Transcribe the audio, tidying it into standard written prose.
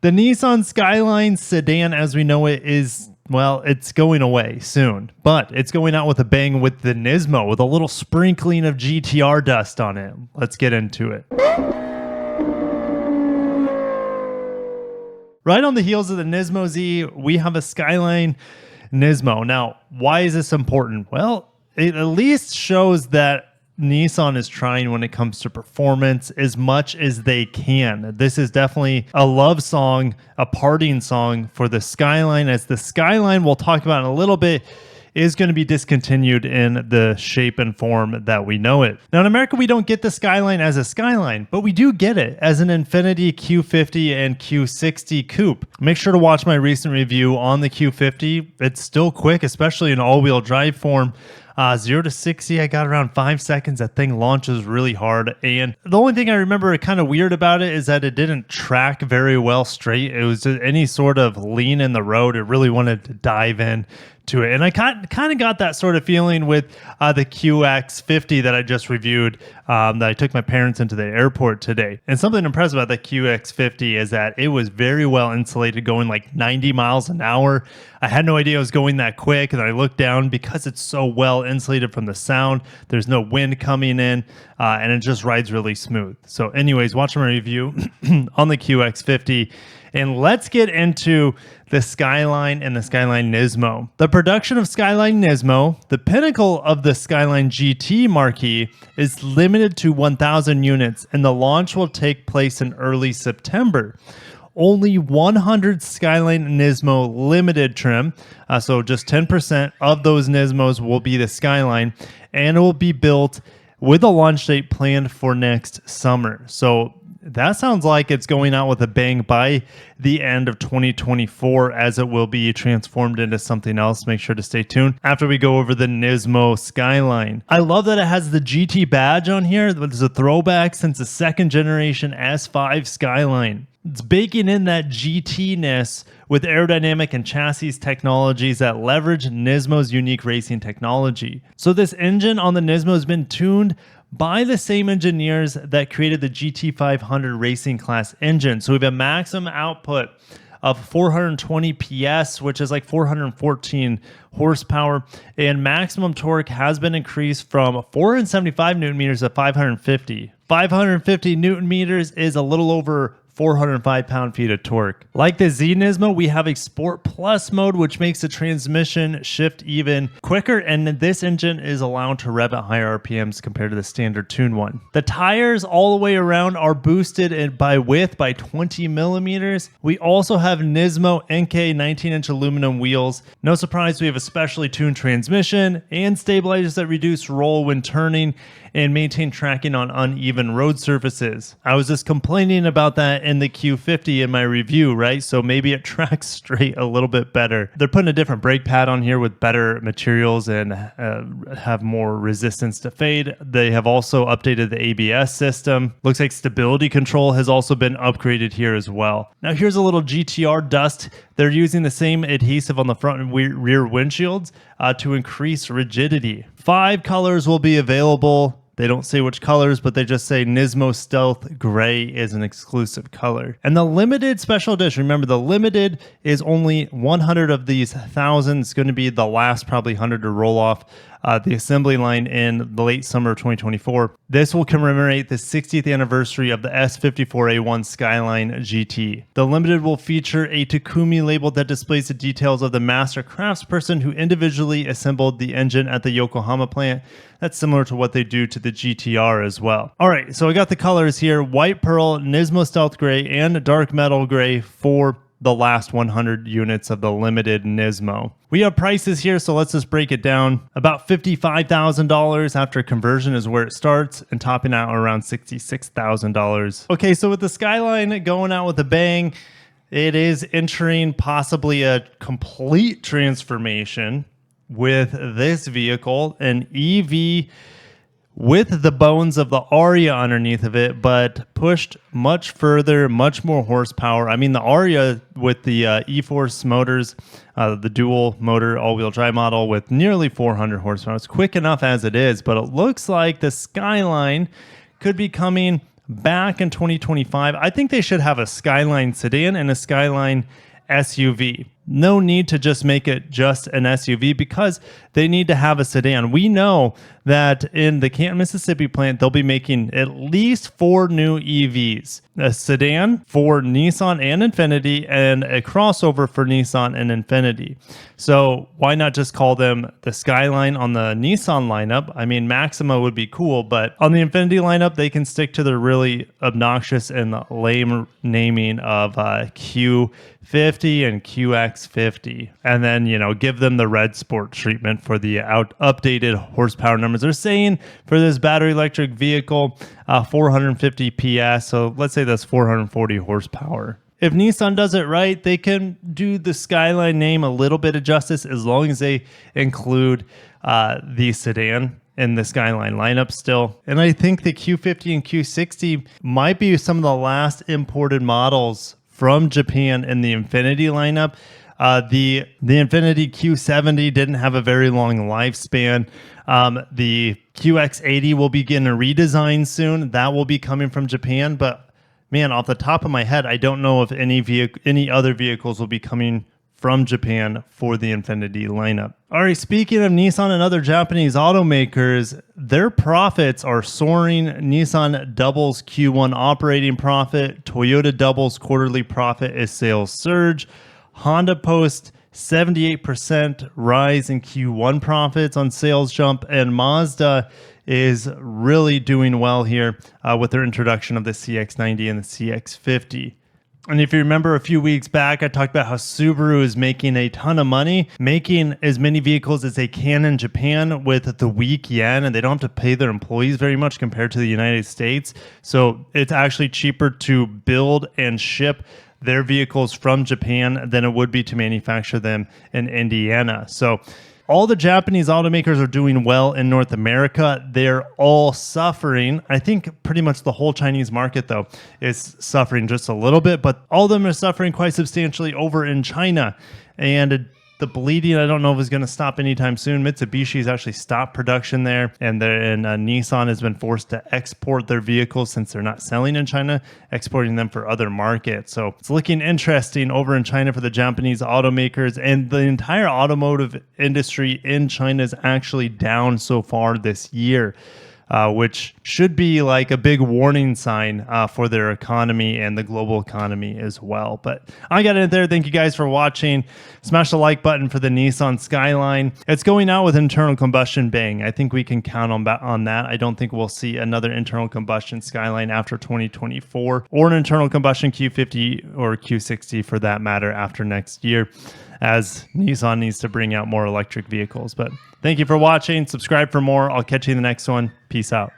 The Nissan Skyline sedan, as we know it, is, well, it's going away soon, but it's going out with a bang with the Nismo with a little sprinkling of GTR dust on it. Let's get into it. Right on the heels of the Nismo Z, we have a Skyline Nismo. Now, why is this important? Well, it at least shows that Nissan is trying when it comes to performance as much as they can. This is definitely a love song, a partying song for the Skyline, as the Skyline, we'll talk about in a little bit, is going to be discontinued in the shape and form that we know it. Now in America, we don't get the Skyline as a Skyline, but we do get it as an Infiniti Q50 and Q60 coupe. Make sure to watch my recent review on the Q50. It's still quick, especially in all-wheel drive form. 0 to 60, I got around 5 seconds. That thing launches really hard. And the only thing I remember kind of weird about it is that it didn't track very well straight. It was just any sort of lean in the road. It really wanted to dive in to it. And I kind of got that sort of feeling with the QX50 that I just reviewed, that I took my parents into the airport today. And something impressive about the QX50 is that it was very well insulated, going like 90 miles an hour. I had no idea it was going that quick, and I looked down because it's so well insulated from the sound. There's no wind coming in, and it just rides really smooth. So anyways, watch my review on the QX50. And let's get into the Skyline and the Skyline Nismo. The production of Skyline Nismo, the pinnacle of the Skyline GT marquee, is limited to 1,000 units, and the launch will take place in early September. Only 100 Skyline Nismo limited trim, so just 10% of those Nismos will be the Skyline, and it will be built with a launch date planned for next summer. So that sounds like it's going out with a bang by the end of 2024, as it will be transformed into something else. Make sure to stay tuned after we go over the Nismo Skyline. I love that it has the GT badge on here. It's a throwback since the second generation S5 Skyline. It's baking in that GT-ness with aerodynamic and chassis technologies that leverage Nismo's unique racing technology. So this engine on the Nismo has been tuned by the same engineers that created the GT500 racing class engine. So we have a maximum output of 420 PS, which is like 414 horsepower, and maximum torque has been increased from 475 newton meters to 550. 550 newton meters is a little over 405 pound-feet of torque. Like the Z Nismo, we have a Sport Plus mode, which makes the transmission shift even quicker, and this engine is allowed to rev at higher RPMs compared to the standard tuned one. The tires all the way around are boosted by width by 20 millimeters. We also have Nismo NK 19-inch aluminum wheels. No surprise, we have a specially tuned transmission and stabilizers that reduce roll when turning and maintain tracking on uneven road surfaces. I was just complaining about that in the Q50 in my review, right? So maybe it tracks straight a little bit better. They're putting a different brake pad on here with better materials and have more resistance to fade. They have also updated the ABS system. Looks like stability control has also been upgraded here as well. Now here's a little GTR dust. They're using the same adhesive on the front and rear windshields to increase rigidity. 5 colors will be available. They don't say which colors, but they just say Nismo Stealth Gray is an exclusive color. And the limited special edition, remember the limited is only 100 of these 1,000. It's going to be the last probably 100 to roll off the assembly line in the late summer of 2024. This will commemorate the 60th anniversary of the S54A1 Skyline GT. The limited will feature a Takumi label that displays the details of the master craftsperson who individually assembled the engine at the Yokohama plant. That's similar to what they do to the GTR as well. All right, so I got the colors here: white pearl, Nismo Stealth Gray, and dark metal gray for the last 100 units of the limited Nismo. We have prices here, so let's just break it down. About $55,000 after conversion is where it starts, and topping out around $66,000. Okay, so with the Skyline going out with a bang, it is entering possibly a complete transformation with this vehicle, an EV with the bones of the Aria underneath of it, but pushed much further, much more horsepower. I mean, the Aria with the E-Force motors, the dual motor all-wheel drive model with nearly 400 horsepower. It's quick enough as it is, but it looks like the Skyline could be coming back in 2025, I think they should have a Skyline sedan and a Skyline SUV. No need to just make it just an SUV because they need to have a sedan. We know that in the Canton, Mississippi plant, they'll be making at least 4 new EVs, a sedan for Nissan and Infiniti and a crossover for Nissan and Infiniti. So why not just call them the Skyline on the Nissan lineup? I mean, Maxima would be cool, but on the Infiniti lineup, they can stick to the really obnoxious and lame naming of Q50 and QX50, and then, give them the red sport treatment for the updated horsepower numbers. They're saying for this battery electric vehicle, 450 PS. So let's say that's 440 horsepower. If Nissan does it right, they can do the Skyline name a little bit of justice as long as they include the sedan in the Skyline lineup still. And I think the Q50 and Q60 might be some of the last imported models from Japan in the Infiniti lineup. The Infiniti Q70 didn't have a very long lifespan. The QX80 will be getting a redesign soon. That will be coming from Japan. But man, off the top of my head, I don't know if any other vehicles will be coming from Japan for the Infiniti lineup. All right, speaking of Nissan and other Japanese automakers, their profits are soaring. Nissan doubles Q1 operating profit. Toyota doubles quarterly profit as sales surge. Honda posts 78% rise in Q1 profits on sales jump, and Mazda is really doing well here with their introduction of the CX-90 and the CX-50. And if you remember a few weeks back, I talked about how Subaru is making a ton of money, making as many vehicles as they can in Japan with the weak yen, and they don't have to pay their employees very much compared to the United States. So it's actually cheaper to build and ship their vehicles from Japan than it would be to manufacture them in Indiana. So all the Japanese automakers are doing well in North America. They're all suffering. I think pretty much the whole Chinese market, though, is suffering just a little bit, but all of them are suffering quite substantially over in China. And the bleeding, I don't know if it's going to stop anytime soon. Mitsubishi's actually stopped production there, and Nissan has been forced to export their vehicles since they're not selling in China, exporting them for other markets. So it's looking interesting over in China for the Japanese automakers, and the entire automotive industry in China is actually down so far this year. Which should be like a big warning sign for their economy and the global economy as well. But I got it there. Thank you guys for watching. Smash the like button for the Nissan Skyline. It's going out with internal combustion bang. I think we can count on that. I don't think we'll see another internal combustion Skyline after 2024 or an internal combustion Q50 or Q60 for that matter after next year, as Nissan needs to bring out more electric vehicles. But thank you for watching. Subscribe for more. I'll catch you in the next one. Peace out.